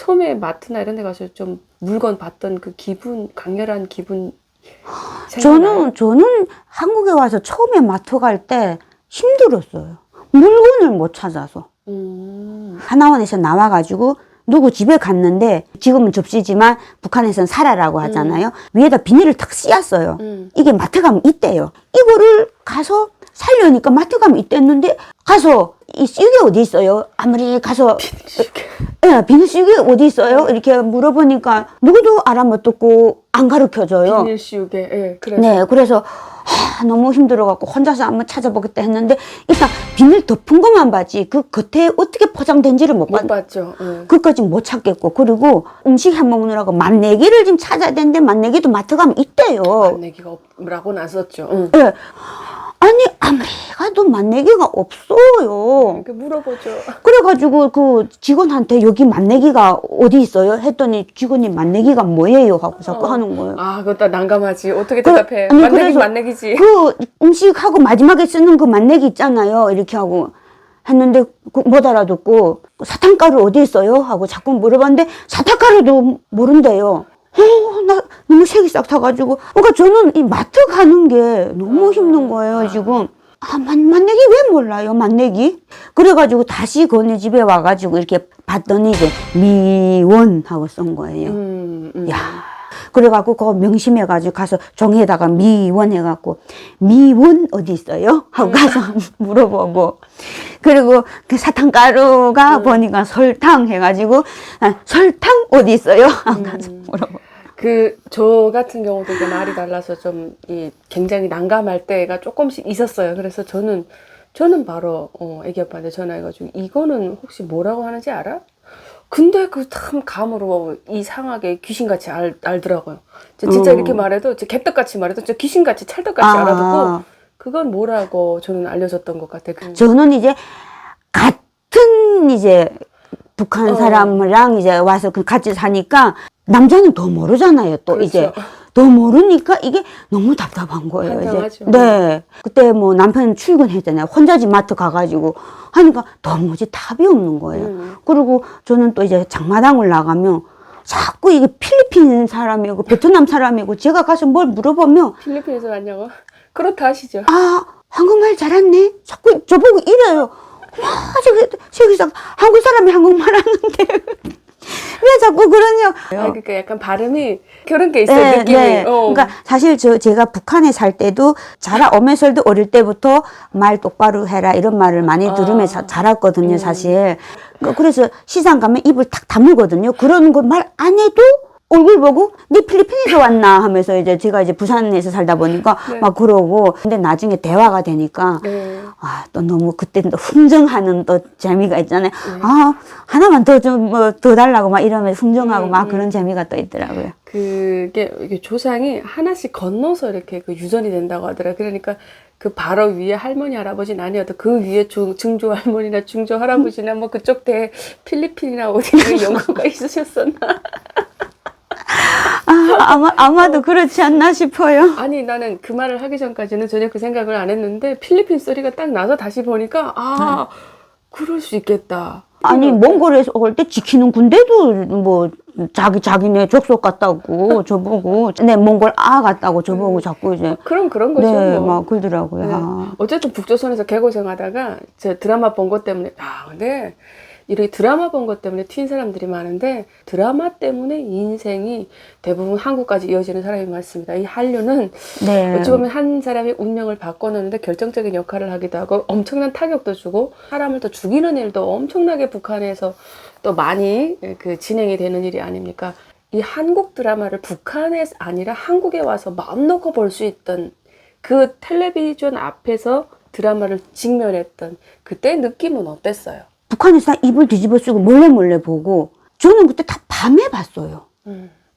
처음에 마트나 이런 데 가서 좀 물건 봤던 그 기분, 강렬한 기분 생각나요? 저는 한국에 와서 처음에 마트 갈 때 힘들었어요. 물건을 못 찾아서. 하나원에서 나와가지고 누구 집에 갔는데, 지금은 접시지만 북한에서는 사라라고 하잖아요. 위에다 비닐을 탁 씌웠어요. 이게 마트 가면 있대요. 이거를 가서 살려니까 마트 가면 있댔는데, 가서 이 시계 어디 있어요? 아무리 가서 예, 비닐시계 어디 있어요? 이렇게 물어보니까 누구도 알아듣고 안 가르쳐줘요. 비닐 씌우개. 예, 그래서. 네, 그래서 너무 힘들어갖고 혼자서 한번 찾아보겠다 했는데, 일단 비닐 덮은 것만 봤지 그 겉에 어떻게 포장된지를 못 봤죠. 그것까지 못 찾겠고, 그리고 음식 해 먹느라고 맛내기를 좀 찾아야 되는데, 맛내기도 마트 가면 있대요. 맛내기가 없라고 나섰죠. 예. 아니 아무리 가도 맛내기가 없어요. 물어보죠. 그래가지고 그 직원한테 여기 맛내기가 어디 있어요? 했더니 직원이 맛내기가 뭐예요? 하고 자꾸 하는 거예요. 아, 그것도 난감하지. 어떻게 대답해? 아니, 맛내기 그래서 맛내기지. 그 음식하고 마지막에 쓰는 그 맛내기 있잖아요. 이렇게 하고 했는데 못 알아듣고, 사탕가루 어디 있어요? 하고 자꾸 물어봤는데 사탕가루도 모른대요. 나 너무 색이 싹 타가지고. 그러니까 저는 이 마트 가는 게 너무 힘든 거예요, 지금. 맛내기 왜 몰라요, 맛내기? 그래가지고 다시 그 언니 집에 와가지고 이렇게 봤더니 이제 미원 하고 쓴 거예요. 야. 그래갖고 그거 명심해가지고 가서 종이에다가 미원 해갖고, 미원 어디 있어요? 하고 가서 물어보고, 그리고 그 사탕가루가 보니까 설탕 해가지고, 설탕 어디 있어요? 하고 가서 물어보고. 저 같은 경우도 이게 말이 달라서 좀 굉장히 난감할 때가 조금씩 있었어요. 그래서 저는 바로 애기 아빠한테 전화해가지고, 이거는 혹시 뭐라고 하는지 알아? 근데 그 참 감으로 이상하게 귀신같이 알더라고요. 진짜 이렇게 말해도, 개떡같이 말해도 저 귀신같이 찰떡같이 알아듣고, 그건 뭐라고 저는 알려줬던 것 같아요. 저는 이제 같은 이제 북한 사람이랑 이제 와서 같이 사니까, 남자는 더 모르잖아요. 또 그렇죠. 이제 더 모르니까 이게 너무 답답한 거예요. 한장하죠. 이제. 네. 그때 뭐 남편 출근했잖아요. 혼자 집 마트 가가지고 하니까 도무지 답이 없는 거예요. 그리고 저는 또 이제 장마당을 나가면 자꾸 이게 필리핀 사람이고 베트남 사람이고, 제가 가서 뭘 물어보면 필리핀에서 왔냐고? 그렇다 하시죠. 한국말 잘했네. 자꾸 저보고 이래요. 저기서 한국 사람이 한국말 하는데 왜 자꾸 그러냐. 그러니까 약간 발음이 그런 게 있어요, 느낌이. 네. 그러니까 사실 제가 북한에 살 때도 자라오면서도 어릴 때부터 말 똑바로 해라 이런 말을 많이 들으면서 자랐거든요, 사실. 그래서 시장 가면 입을 탁 다물거든요. 그런 거 말 안 해도 얼굴 보고 네 필리핀에서 왔나 하면서, 이제 제가 이제 부산에서 살다 보니까 막 그러고. 근데 나중에 대화가 되니까 또 너무 그때 또 흥정하는 또 재미가 있잖아요. 하나만 더 좀 더 달라고 막 이러면서 흥정하고 막 그런 재미가 또 있더라고요. 이게 조상이 하나씩 건너서 이렇게 유전이 된다고 하더라고요. 그러니까 그 바로 위에 할머니 할아버지는 아니어도 그 위에 증조 할머니나 증조 할아버지나 뭐 그쪽 대 필리핀이나 어디 연구가 있으셨었나? 아마도 그렇지 않나 싶어요. 아니, 나는 그 말을 하기 전까지는 전혀 그 생각을 안 했는데, 필리핀 소리가 딱 나서 다시 보니까 그럴 수 있겠다. 아니, 몽골에서 올 때 지키는 군대도 뭐 자기네 족속 같다고 저보고, 네 몽골 같다고 저보고 자꾸 이제 그런 거죠. 네, 뭐. 막 그러더라고요. 네. 어쨌든 북조선에서 개고생하다가 저 드라마 본 것 때문에 근데 이렇게 드라마 본 것 때문에 튄 사람들이 많은데, 드라마 때문에 인생이 대부분 한국까지 이어지는 사람이 많습니다. 이 한류는 어찌 보면 한 사람의 운명을 바꿔놓는데 결정적인 역할을 하기도 하고, 엄청난 타격도 주고, 사람을 또 죽이는 일도 엄청나게 북한에서 또 많이 진행이 되는 일이 아닙니까? 이 한국 드라마를 북한에 아니라 한국에 와서 마음 놓고 볼 수 있던, 그 텔레비전 앞에서 드라마를 직면했던 그때 느낌은 어땠어요? 북한에서 입을 뒤집어 쓰고 몰래 보고, 저는 그때 다 밤에 봤어요.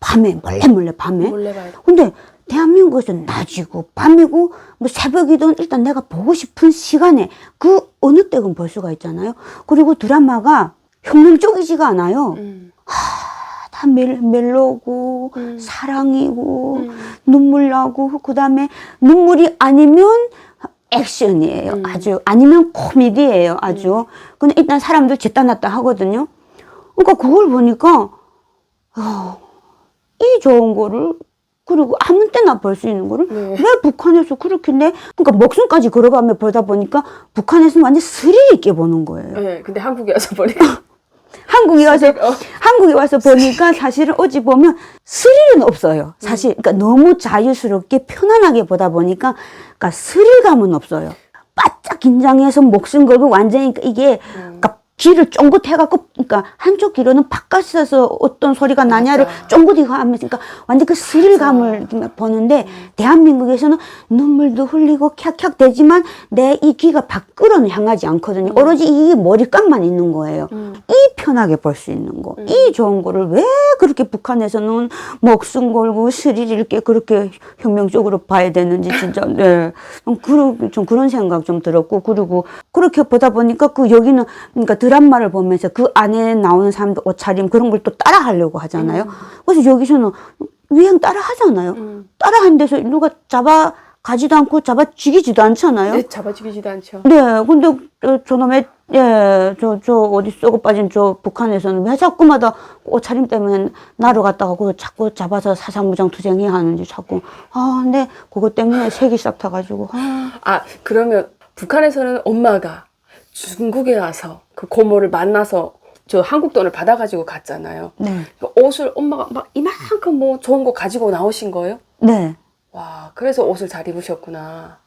밤에, 몰래 밤에. 몰래 봐요. 근데 대한민국에서 낮이고 밤이고 뭐 새벽이든 일단 내가 보고 싶은 시간에 그 어느 때건 볼 수가 있잖아요. 그리고 드라마가 혁명적이지가 않아요. 다 멜로고 사랑이고 눈물 나고, 그 다음에 눈물이 아니면 액션이에요. 아주. 아니면 코미디예요. 아주. 근데 일단 사람들 졌다 놨다 하거든요. 그러니까 그걸 보니까 이 좋은 거를 그리고 아무 때나 볼 수 있는 거를 네. 왜 북한에서 그렇게 그러니까 목숨까지 걸어가며 보다 보니까 북한에서는 완전 스릴 있게 보는 거예요. 네, 근데 한국에 와서 보니까 한국에 와서 보니까 사실은 어찌 보면 스릴은 없어요. 사실 그러니까 너무 자유스럽게 편안하게 보다 보니까 그러니까 스릴감은 없어요. 바짝 긴장해서 목숨 걸고 완전히 이게 그러니까 귀를 쫑긋 해갖고, 그러니까 한쪽 귀로는 바깥에서 어떤 소리가 나냐를 쫑긋 이거 하면서, 그러니까 완전 그 스릴감을 보는데, 대한민국에서는 눈물도 흘리고 캬캬 대지만 내 이 귀가 밖으로는 향하지 않거든요. 오로지 이 머리감만 있는 거예요. 이 편하게 볼 수 있는 거. 이 좋은 거를 왜 그렇게 북한에서는 목숨 걸고 스릴 있게 그렇게 혁명적으로 봐야 되는지 진짜, 네. 좀 그런 생각 좀 들었고, 그리고 그렇게 보다 보니까 여기는, 그러니까 드라마를 보면서 그 안에 나오는 사람들 옷차림 그런 걸 또 따라 하려고 하잖아요. 그래서 여기서는 유행 따라 하잖아요. 따라 하는 데서 누가 잡아 가지도 않고 잡아 죽이지도 않잖아요. 네, 잡아 죽이지도 않죠. 네, 근데 저놈의 저 어디 썩어 빠진 저 북한에서는 왜 자꾸마다 옷차림 때문에 나로 갔다가 그거 자꾸 잡아서 사상무장 투쟁이 하는지 자꾸 근데 그것 때문에 색이 싹 타가지고 그러면 북한에서는 엄마가 중국에 와서 그 고모를 만나서 저 한국 돈을 받아가지고 갔잖아요. 네. 그 옷을 엄마가 막 이만큼 뭐 좋은 거 가지고 나오신 거예요? 네. 와, 그래서 옷을 잘 입으셨구나.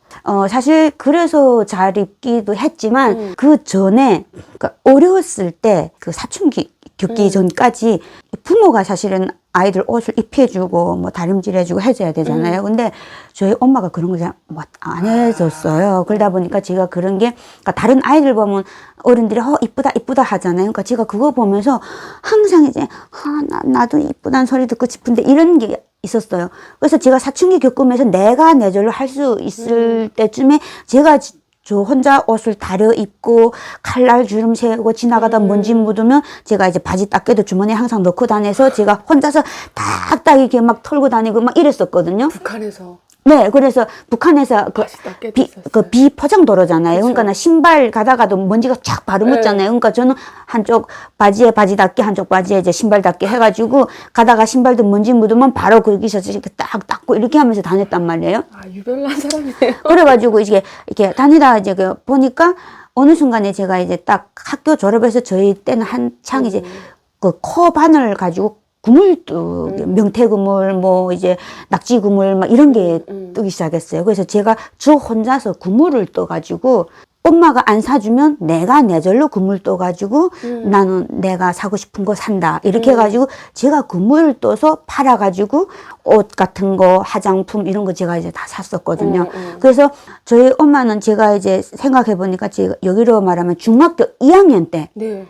사실 그래서 잘 입기도 했지만 그 전에 그러니까 어려웠을 때 그 사춘기 겪기 전까지 부모가 사실은 아이들 옷을 입혀주고 뭐 다림질해주고 해줘야 되잖아요. 근데 저희 엄마가 그런 걸 잘 안 해줬어요. 그러다 보니까 제가 그런 게 그러니까 다른 아이들 보면 어른들이 이쁘다 하잖아요. 그러니까 제가 그거 보면서 항상 이제 나도 이쁘다는 소리 듣고 싶은데 이런 게 있었어요. 그래서 제가 사춘기 겪으면서 내가 내절로 할 수 있을 때쯤에 제가 저 혼자 옷을 다려 입고 칼날 주름 세우고 지나가다 먼지 묻으면 제가 이제 바지 닦개도 주머니에 항상 넣고 다녀서 제가 혼자서 딱딱 이렇게 막 털고 다니고 막 이랬었거든요. 북한에서. 네, 그래서 북한에서 그 비포장도로잖아요. 그러니까 나 신발 가다가도 먼지가 쫙 바르묻잖아요. 그러니까 저는 한쪽 바지에 바지 닦기, 한쪽 바지에 이제 신발 닦기 해가지고 가다가 신발도 먼지 묻으면 바로 거기서 이렇게 딱 닦고 이렇게 하면서 다녔단 말이에요. 유별난 사람이네요. 그래가지고 이렇게 다니다 이제 보니까 어느 순간에 제가 이제 딱 학교 졸업해서 저희 때는 한창 이제 그 코 바늘 가지고 그물 명태그물 뭐 이제 낙지그물 막 이런 게 뜨기 시작했어요. 그래서 제가 저 혼자서 그물을 떠가지고 엄마가 안 사주면 내가 내절로 그물 떠가지고 나는 내가 사고 싶은 거 산다 이렇게 해가지고 제가 그물을 떠서 팔아가지고 옷 같은 거 화장품 이런 거 제가 이제 다 샀었거든요. 그래서 저희 엄마는 제가 이제 생각해 보니까 제가 여기로 말하면 중학교 2학년 때 네.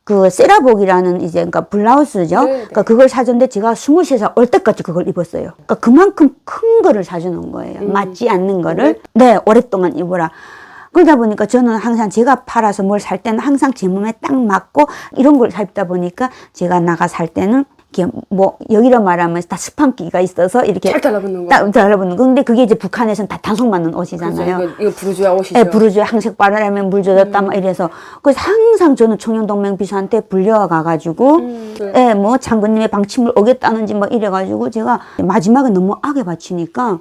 그 세라복이라는 이제 그러니까 블라우스죠. 네, 그러니까 그걸 사줬는데 제가 23살 올 때까지 그걸 입었어요. 그러니까 그만큼 큰 거를 사주는 거예요. 맞지 않는 거를. 네, 오랫동안 입어라. 그러다 보니까 저는 항상 제가 팔아서 뭘 살 때는 항상 제 몸에 딱 맞고 이런 걸 살다 보니까 제가 나가 살 때는 이렇게 뭐 여기로 말하면 다 스판기가 있어서 이렇게 잘 달라붙는 거. 딱 달라붙는 거. 근데 그게 이제 북한에서는 다 단속 맞는 옷이잖아요. 그렇죠. 이거 부르주아 옷이죠. 네, 부르주아 항색 바르라면 물 젖었다 막 이래서 그래서 항상 저는 청년동맹 비서한테 불려가가지고 예, 뭐 장군님의 방침을 어겼다는지 막 이래가지고 제가 마지막에 너무 악에 바치니까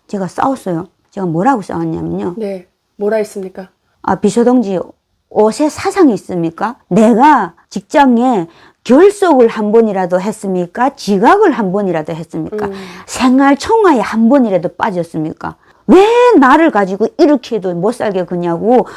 제가 싸웠어요. 제가 뭐라고 싸웠냐면요. 네. 뭐라 했습니까? 비서동지 옷에 사상이 있습니까? 내가 직장에 결석을 한 번이라도 했습니까? 지각을 한 번이라도 했습니까? 생활 총화에 한 번이라도 빠졌습니까? 왜 나를 가지고 이렇게도 못 살게 그냐고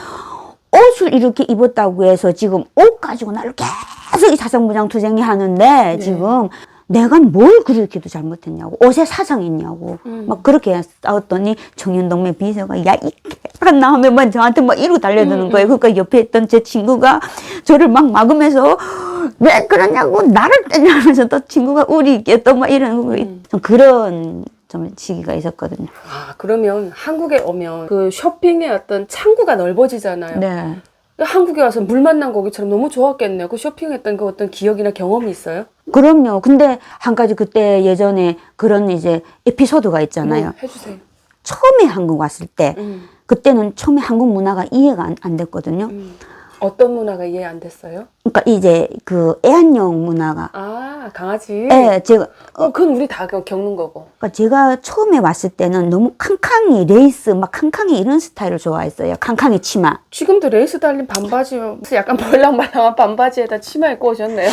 옷을 이렇게 입었다고 해서 지금 옷 가지고 나를 계속 이 사상무장 투쟁이 하는데 지금 내가 뭘 그렇게도 잘못했냐고 옷에 사상이 있냐고 막 그렇게 싸웠더니 청년동맹 비서가 야 이 개가 나오면 막 저한테 막 이러고 달려드는 거예요. 그러니까 옆에 있던 제 친구가 저를 막 막으면서 왜 그러냐고 나를 때리면서 또 친구가 우리 있게 또 막 이러는 거 좀 그런 좀 시기가 있었거든요. 그러면 한국에 오면 그 쇼핑의 어떤 창구가 넓어지잖아요. 네. 한국에 와서 물 만난 고기처럼 너무 좋았겠네요. 그 쇼핑했던 그 어떤 기억이나 경험이 있어요? 그럼요. 근데 한 가지 그때 예전에 그런 이제 에피소드가 있잖아요. 해주세요. 처음에 한국 왔을 때 그때는 처음에 한국 문화가 이해가 안 됐거든요. 어떤 문화가 이해 안 됐어요? 그러니까 이제 그 애완용 문화가 아, 강아지. 예, 제가 그건 우리 다 겪는 거고. 그러니까 제가 처음에 왔을 때는 너무 캉캉이 레이스 막 캉캉이 이런 스타일을 좋아했어요. 캉캉이 치마. 지금도 레이스 달린 반바지, 약간 말랑말랑한 반바지에다 치마 입고 오셨네요.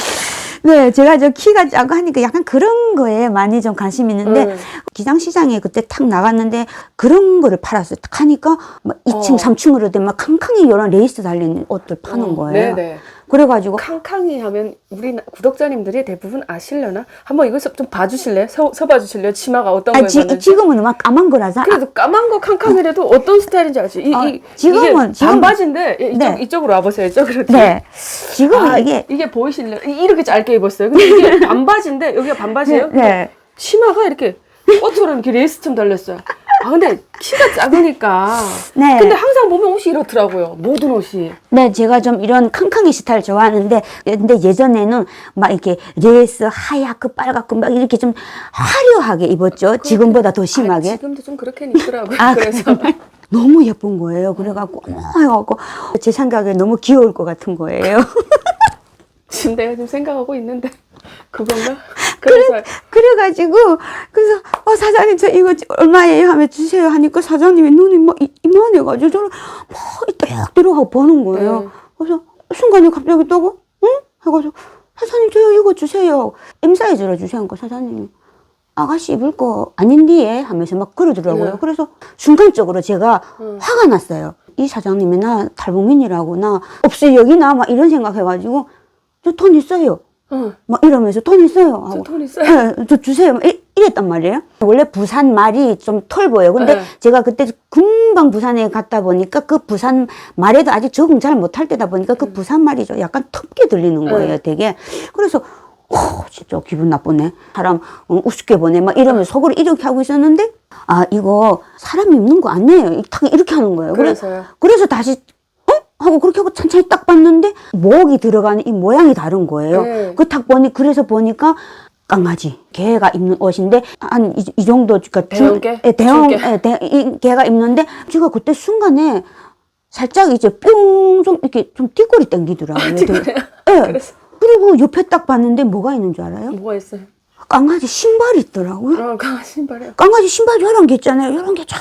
네, 제가 저 키가 작고 하니까 약간 그런 거에 많이 좀 관심이 있는데 기장시장에 그때 탁 나갔는데 그런 거를 팔았어요. 탁 하니까 막 2층, 3층으로 된 막 캉캉이 이런 레이스 달린 옷들 파는 거예요. 네네. 그래가지고 캉캉이 하면 우리 구독자님들이 대부분 아시려나? 한번 이거 좀 봐주실래요? 서봐 주실래요? 치마가 어떤 걸 입었는지. 지금은 막 까만 거라서 그래도 까만 거 캉캉이라도 어떤 스타일인지 알지? 지금은 반바지인데 네. 이쪽으로 와보세요. 이쪽으로. 네. 지금은 이게 보이실래요? 이렇게 짧게 입었어요. 근데 이게 반바지인데 여기가 반바지예요? 네. 치마가 이렇게 꽃처럼 이렇게 레이스처럼 달렸어요. 근데 키가 작으니까. 네. 근데 항상 보면 옷이 이렇더라고요. 모든 옷이. 네, 제가 좀 이런 캉캉이 스타일 좋아하는데, 근데 예전에는 막 이렇게 레이스 하얗고 빨갛고 막 이렇게 좀 화려하게 입었죠. 지금보다 더 심하게. 지금도 좀 그렇게 입더라고요. 그래서. 너무 예쁜 거예요. 그래갖고, 해갖고, 제 생각에 너무 귀여울 것 같은 거예요. 지금 내가 지금 생각하고 있는데. 그건가? 그래가지고, 그래서, 사장님, 저 이거 얼마예요? 하면 주세요. 하니까 사장님이 눈이 막 이만해가지고, 저를 막 딱 들어가고 보는 거예요. 네. 그래서 순간에 갑자기 또고, 응? 해가지고, 사장님, 저 이거 주세요. M 사이즈로 주세요. 하니까 사장님이, 아가씨 입을 거 아닌디에? 하면서 막 그러더라고요. 네. 그래서 순간적으로 제가 화가 났어요. 이 사장님이 나 탈북민이라고, 나 없어요, 여기나? 막 이런 생각해가지고, 저 돈 있어요. 막 이러면서 돈 있어요. 하고, 저 돈 있어요. 네, 저 주세요. 막 이랬단 말이에요. 원래 부산 말이 좀 털보여요. 근데 네. 제가 그때 금방 부산에 갔다 보니까 그 부산 말에도 아직 적응 잘 못할 때다 보니까 그 부산 말이 좀 약간 텁게 들리는 거예요, 되게. 그래서, 진짜 기분 나쁘네. 사람 우습게 보네. 막 이러면서 속으로 이렇게 하고 있었는데, 이거 사람 입는 거 아니에요. 탁 이렇게 하는 거예요. 그래서요? 그래서 다시 하고 그렇게 하고 천천히 딱 봤는데 목이 들어가는 이 모양이 다른 거예요. 네. 그 딱 그래서 보니까 강아지 개가 입는 옷인데 한 이 정도 그러니까 대형개? 이 개가 입는데 제가 그때 순간에 살짝 이제 뿅 좀 이렇게 좀 뒷골이 땡기더라고요. 네. 그래서 그리고 옆에 딱 봤는데 뭐가 있는 줄 알아요? 뭐가 있어요? 강아지 신발이 있더라고요. 강아지 신발이요. 강아지 신발 이런 게 있잖아요. 이런 게 쫙.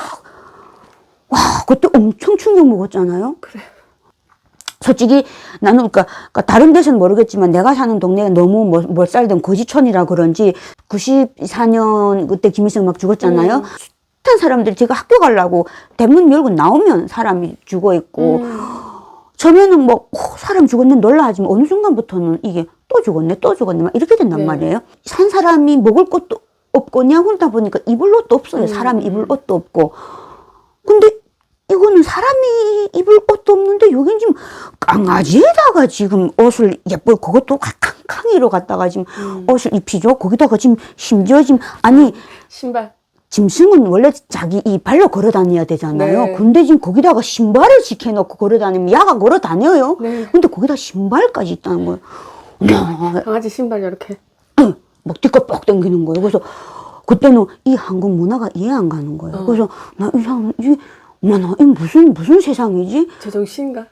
와, 그때 엄청 충격 먹었잖아요. 그래. 솔직히 나는 그러니까 다른 데서는 모르겠지만 내가 사는 동네가 너무 멀살된 거지촌이라 그런지 94년 그때 김일성 막 죽었잖아요. 숱한 사람들이 제가 학교 가려고 대문 열고 나오면 사람이 죽어 있고 처음에는 뭐 사람 죽었네 놀라하지만 어느 순간부터는 이게 또 죽었네 막 이렇게 된단 말이에요. 산 사람이 먹을 것도 없고 그냥 그러다 보니까 입을 옷도 없어요. 사람이 입을 옷도 없고. 근데 이거는 사람이 입을 옷도 없는데 여긴 지금 강아지에다가 지금 옷을 예쁘고 그것도 캉캉이로 갖다가 지금 옷을 입히죠. 거기다가 지금 심지어 지금 신발. 짐승은 원래 자기 이 발로 걸어 다녀야 되잖아요. 네. 근데 지금 거기다가 신발을 지켜놓고 걸어 다니면 야가 걸어 다녀요. 네. 근데 거기다 신발까지 있다는 거예요. 강아지 신발 이렇게. 막 뒤가 뻑 당기는 거예요. 그래서 그때는 이 한국 문화가 이해 안 가는 거예요. 그래서 나 이 사람 어머나, 이 무슨 세상이지? 제정신인가?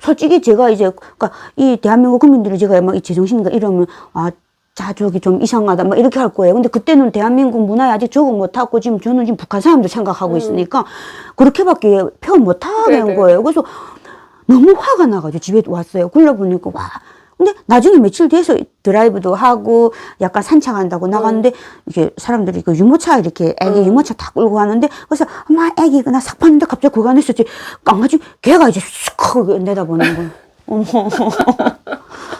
솔직히 제가 이제, 그러니까 이 대한민국 국민들이 제가 막 이 제정신인가 이러면, 자족이 좀 이상하다, 막 이렇게 할 거예요. 근데 그때는 대한민국 문화에 아직 적응 못하고 지금 저는 지금 북한 사람도 생각하고 있으니까 그렇게밖에 표현 못하는 거예요. 그래서 너무 화가 나가지고 집에 왔어요. 그러다 보니까, 와. 근데 나중에 며칠 뒤에서 드라이브도 하고 약간 산책한다고 나갔는데 이게 사람들이 그 유모차 이렇게 애기 유모차 다 끌고 가는데 그래서 엄마 애기 나 싹 봤는데 갑자기 그거 안에서 강아지 개가 이제 쑥 내다보는 거예요. 어머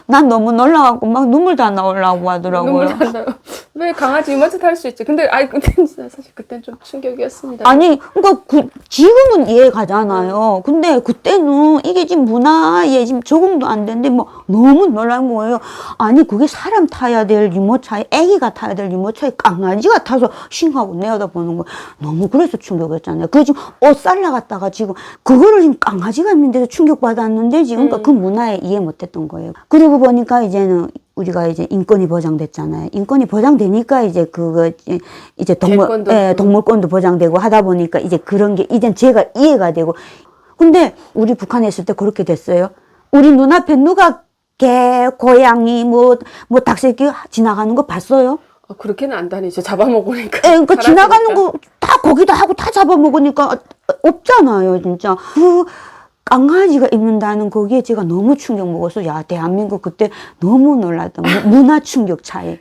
난 너무 놀라갖고 막 눈물 다 나오려고 하더라고요. 눈물 안 나요. 왜 강아지 유모차 탈 수 있지? 근데 그때 사실 그땐 좀 충격이었습니다. 아니, 그러니까 지금은 이해 가잖아요. 근데 그때는 이게 지금 문화에 지금 적응도 안 되는데 뭐 너무 놀란 거예요. 아니, 그게 사람 타야 될 유모차에 애기가 타야 될 유모차에 강아지가 타서 싱하고 내려다보는 거 너무 그래서 충격이었잖아요. 그 지금 옷 살라갔다가 지금 그거를 지금 강아지가 있는 데서 충격받았는데 지금 그 문화에 이해 못했던 거예요. 그리고 보니까 이제는 우리가 이제 인권이 보장됐잖아요. 인권이 보장되니까 이제 이제 동물권도 보장되고 하다 보니까 이제 그런 게 이젠 제가 이해가 되고. 근데 우리 북한에 있을 때 그렇게 됐어요. 우리 눈앞에 누가 개, 고양이, 뭐 닭새끼 지나가는 거 봤어요? 그렇게는 안 다니죠. 잡아먹으니까. 그러니까 지나가는 사라지니까. 거 다 거기다 하고 다 잡아먹으니까 없잖아요, 진짜. 그 강아지가 입는다는 거기에 제가 너무 충격 먹었어요. 야, 대한민국 그때 너무 놀랐던 문화 충격 차이.